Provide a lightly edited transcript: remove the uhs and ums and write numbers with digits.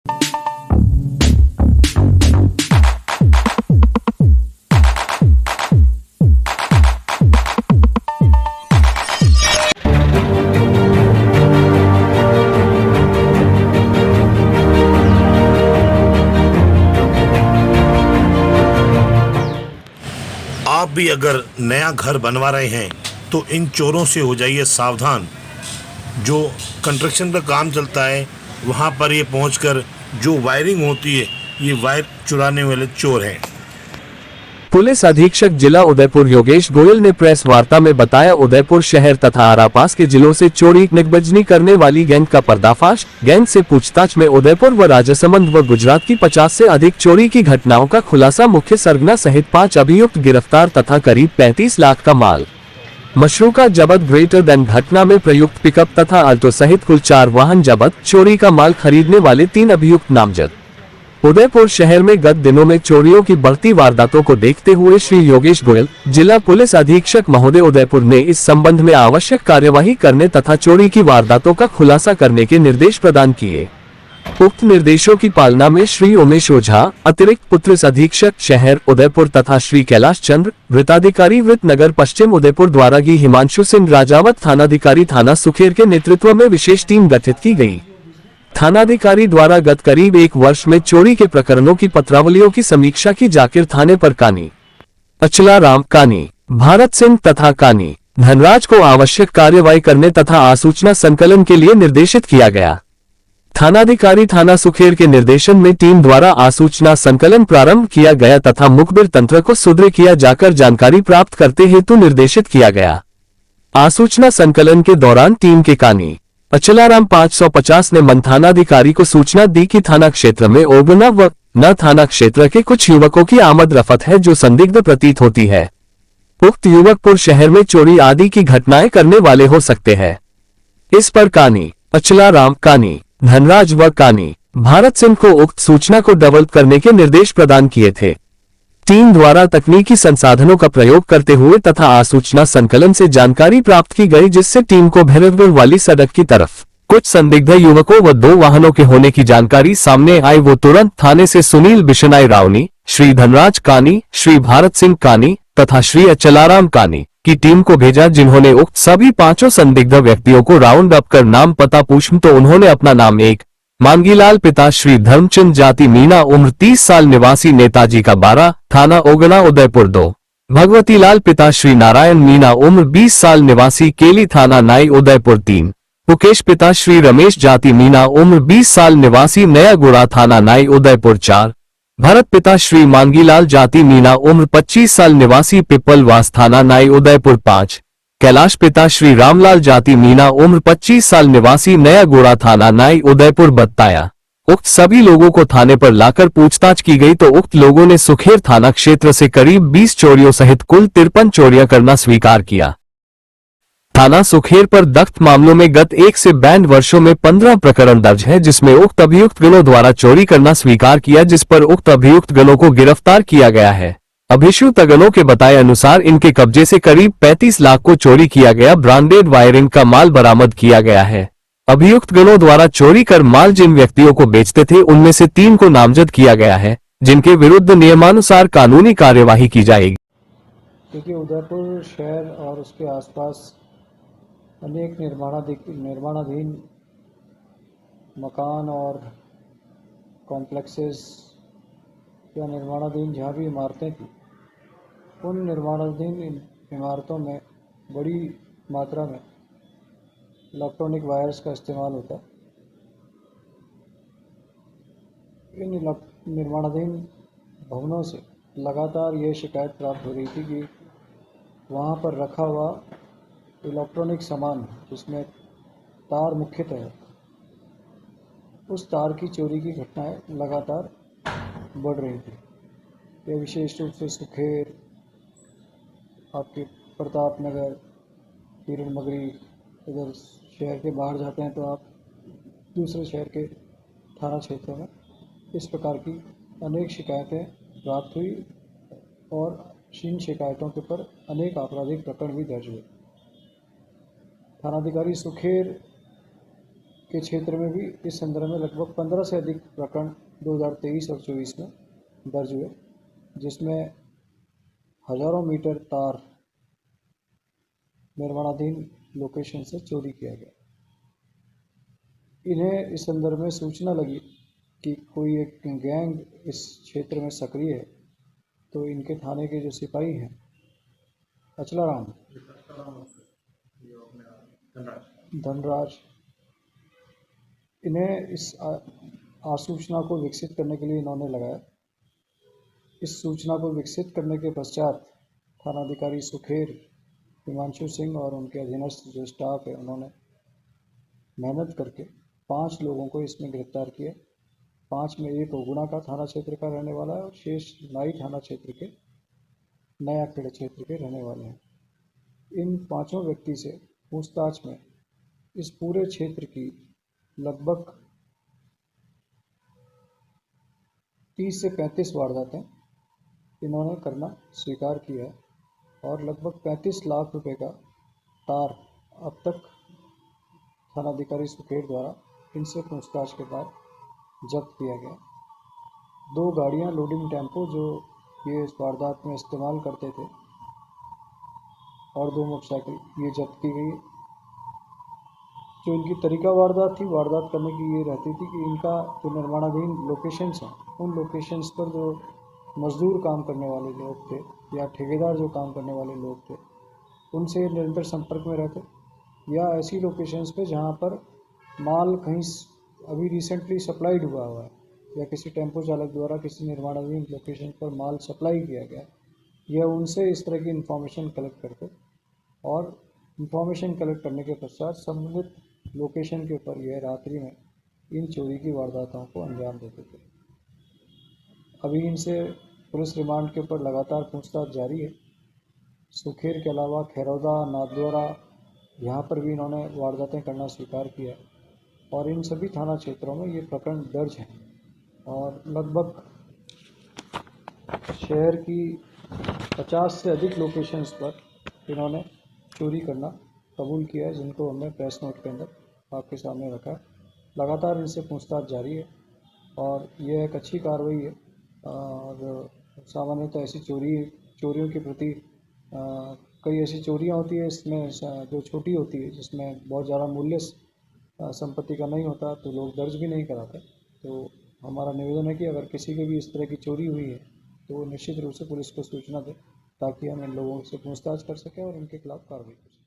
आप भी अगर नया घर बनवा रहे हैं तो इन चोरों से हो जाइए सावधान। जो कंस्ट्रक्शन का काम चलता है वहाँ पर ये पहुंचकर जो वायरिंग होती है ये वायर चुराने वाले चोर हैं। पुलिस अधीक्षक जिला उदयपुर योगेश गोयल ने प्रेस वार्ता में बताया, उदयपुर शहर तथा आसपास के जिलों से चोरी निकबजनी करने वाली गैंग का पर्दाफाश। गैंग से पूछताछ में उदयपुर व राजसमंद व गुजरात की 50 से अधिक चोरी की घटनाओं का खुलासा। मुख्य सरगना सहित 5 अभियुक्त गिरफ्तार तथा करीब 35 लाख का माल मशरूका जब्त। ग्रेटर देन घटना में प्रयुक्त पिकअप तथा आल्टो सहित कुल 4 वाहन जब्त। चोरी का माल खरीदने वाले 3 अभियुक्त नामजद। उदयपुर शहर में गत दिनों में चोरियों की बढ़ती वारदातों को देखते हुए श्री योगेश गोयल, जिला पुलिस अधीक्षक महोदय उदयपुर ने इस संबंध में आवश्यक कार्यवाही करने तथा चोरी की वारदातों का खुलासा करने के निर्देश प्रदान किए। उक्त निर्देशों की पालना में श्री उमेश ओझा, अतिरिक्त पुलिस अधीक्षक शहर उदयपुर तथा श्री कैलाश चंद्र, वृत्ताधिकारी वृत्त नगर पश्चिम उदयपुर द्वारा की हिमांशु सिंह राजावत थानाधिकारी थाना सुखेर के नेतृत्व में विशेष टीम गठित की गई। थानाधिकारी द्वारा गत करीब 1 वर्ष में चोरी के प्रकरणों की पत्रावलियों की समीक्षा की। जाकिर थाने पर कानी, अचलाराम कानी, भारत सिंह तथा कानी धनराज को आवश्यक कार्यवाही करने तथा आसूचना संकलन के लिए निर्देशित किया गया। थानाधिकारी थाना सुखेर के निर्देशन में टीम द्वारा आसूचना संकलन प्रारंभ किया गया तथा मुखबिर तंत्र को सुदृढ़ किया जाकर जानकारी प्राप्त करते हेतु निर्देशित किया गया। आसूचना संकलन के दौरान टीम के कानी अचलाराम 550 ने मन थानाधिकारी को सूचना दी कि थाना क्षेत्र में ओगना व न थाना क्षेत्र के कुछ युवकों की आमद रफत है जो संदिग्ध प्रतीत होती है। उक्त युवकपुर शहर में चोरी आदि की घटनाएं करने वाले हो सकते हैं। इस पर कानी अचलाराम, कानी धनराज व कानी भारत सिंह को उक्त सूचना को डेवलप करने के निर्देश प्रदान किए थे। टीम द्वारा तकनीकी संसाधनों का प्रयोग करते हुए तथा आसूचना संकलन से जानकारी प्राप्त की गई, जिससे टीम को भैरवगढ़ वाली सड़क की तरफ कुछ संदिग्ध युवकों व 2 वाहनों के होने की जानकारी सामने आई। वो तुरंत थाने से सुनील बिशनाई रावनी, श्री धनराज कानी, श्री भारत सिंह कानी तथा श्री अचलाराम कानी की टीम को भेजा, जिन्होंने उक्त सभी 5 संदिग्ध व्यक्तियों को राउंड अप कर नाम पता पूछा तो उन्होंने अपना नाम 1 मांगीलाल पिता श्री धर्मचंद जाति मीना उम्र 30 साल निवासी नेताजी का 12 थाना ओगना उदयपुर 2 भगवती लाल पिता श्री नारायण मीना उम्र 20 साल निवासी केली थाना नाई उदयपुर 3 मुकेश पिता श्री रमेश जाति मीना उम्र 20 साल निवासी नया गुड़ा थाना नाई उदयपुर 4 भरत पिता श्री मांगीलाल जाति मीना उम्र 25 साल निवासी पिपलवास थाना नाई उदयपुर 5 कैलाश पिता श्री रामलाल जाति मीना उम्र 25 साल निवासी नया गोड़ा थाना नाई उदयपुर बताया। उक्त सभी लोगों को थाने पर लाकर पूछताछ की गई तो उक्त लोगों ने सुखेर थाना क्षेत्र से करीब 20 चोरियों सहित कुल 53 चोरियां करना स्वीकार किया। थाना सुखेर पर दख्त मामलों में गत 1 से 62 वर्षों में 15 प्रकरण दर्ज है, जिसमें उक्त अभियुक्त गणों द्वारा चोरी करना स्वीकार किया, जिस पर उक्त अभियुक्त गणों को गिरफ्तार किया गया है। अभियुक्त गणों के बताए अनुसार इनके कब्जे से करीब 35 लाख को चोरी किया गया ब्रांडेड वायरिंग का माल बरामद किया गया है। अभियुक्त गणों द्वारा चोरी कर माल जिन व्यक्तियों को बेचते थे उनमें से 3 को नामजद किया गया है, जिनके विरुद्ध नियमानुसार कानूनी कार्यवाही की जाएगी। क्योंकि उदयपुर शहर और उसके आसपास अनेक निर्माणाधीन मकान और कॉम्प्लेक्सेस या निर्माणाधीन जहाँ भी इमारतें थी, उन निर्माणाधीन इमारतों में बड़ी मात्रा में इलेक्ट्रॉनिक वायर्स का इस्तेमाल होता है। इन निर्माणाधीन भवनों से लगातार ये शिकायत प्राप्त हो रही थी कि वहाँ पर रखा हुआ इलेक्ट्रॉनिक सामान, जिसमें तार मुख्यतः है, उस तार की चोरी की घटनाएं लगातार बढ़ रही थी। ये विशेष रूप से सुखेर, आपके प्रताप नगर, किरण मगरी, इधर शहर के बाहर जाते हैं तो आप दूसरे शहर के थाना क्षेत्रों में इस प्रकार की अनेक शिकायतें प्राप्त हुई और इन शिकायतों के ऊपर अनेक आपराधिक प्रकरण भी दर्ज हुए। थानाधिकारी सुखेर के क्षेत्र में भी इस संदर्भ में लगभग 15 से अधिक प्रकरण 2023 और 24 में दर्ज हुए, जिसमें हजारों मीटर तार निर्माणाधीन लोकेशन से चोरी किया गया। इन्हें इस संदर्भ में सूचना लगी कि कोई एक गैंग इस क्षेत्र में सक्रिय है, तो इनके थाने के जो सिपाही हैं अचलाराम धनराज, इन्हें इस आसूचना को विकसित करने के लिए इन्होंने लगाया। इस सूचना को विकसित करने के पश्चात थानाधिकारी सुखेर, हिमांशु सिंह और उनके अधीनस्थ जो स्टाफ है उन्होंने मेहनत करके 5 लोगों को इसमें गिरफ्तार किया। 5 में एक उगुना का थाना क्षेत्र का रहने वाला है और शेष नाई थाना क्षेत्र के नया खेड़ क्षेत्र के रहने वाले हैं। इन 5 व्यक्ति से पूछताछ में इस पूरे क्षेत्र की लगभग 30 से 35 वारदातें इन्होंने करना स्वीकार किया है और लगभग 35 लाख रुपए का तार अब तक थानाधिकारी सुखेर द्वारा इनसे पूछताछ के बाद जब्त किया गया। 2 गाड़ियां लोडिंग टेम्पो जो ये इस वारदात में इस्तेमाल करते थे और 2 मोटरसाइकिल ये जब्त की गई। जो इनकी तरीका वारदात करने की ये रहती थी कि इनका जो निर्माणाधीन लोकेशंस हैं उन लोकेशंस पर जो मजदूर काम करने वाले लोग थे या ठेकेदार जो काम करने वाले लोग थे उनसे निरंतर संपर्क में रहते, या ऐसी लोकेशंस पे जहाँ पर माल कहीं अभी रिसेंटली सप्लाइड हुआ है या किसी टेम्पो चालक द्वारा किसी निर्माणाधीन लोकेशन पर माल सप्लाई किया गया, यह उनसे इस तरह की इन्फॉर्मेशन कलेक्ट करते और इन्फॉर्मेशन कलेक्ट करने के पश्चात संबंधित लोकेशन के ऊपर यह रात्रि में इन चोरी की वारदातों को अंजाम देते थे। अभी इनसे पुलिस रिमांड के ऊपर लगातार पूछताछ जारी है। सुखेर के अलावा खैरौदा, नाथद्वारा यहाँ पर भी इन्होंने वारदातें करना स्वीकार किया और इन सभी थाना क्षेत्रों में ये प्रकरण दर्ज हैं और लगभग शहर की 50 से अधिक लोकेशंस पर इन्होंने चोरी करना कबूल किया है, जिनको हमने प्रेस नोट के अंदर आपके सामने रखा है। लगातार इनसे पूछताछ जारी है और यह एक अच्छी कार्रवाई है और सामान्यतः ऐसी चोरियों के प्रति कई ऐसी चोरियां होती है इसमें जो छोटी होती है जिसमें बहुत ज़्यादा मूल्य संपत्ति का नहीं होता तो लोग दर्ज भी नहीं कराते। तो हमारा निवेदन है कि अगर किसी की भी इस तरह की चोरी हुई है तो वो निश्चित रूप से पुलिस को सूचना दें ताकि हम इन लोगों से पूछताछ कर सकें और इनके खिलाफ कार्रवाई कर सकें।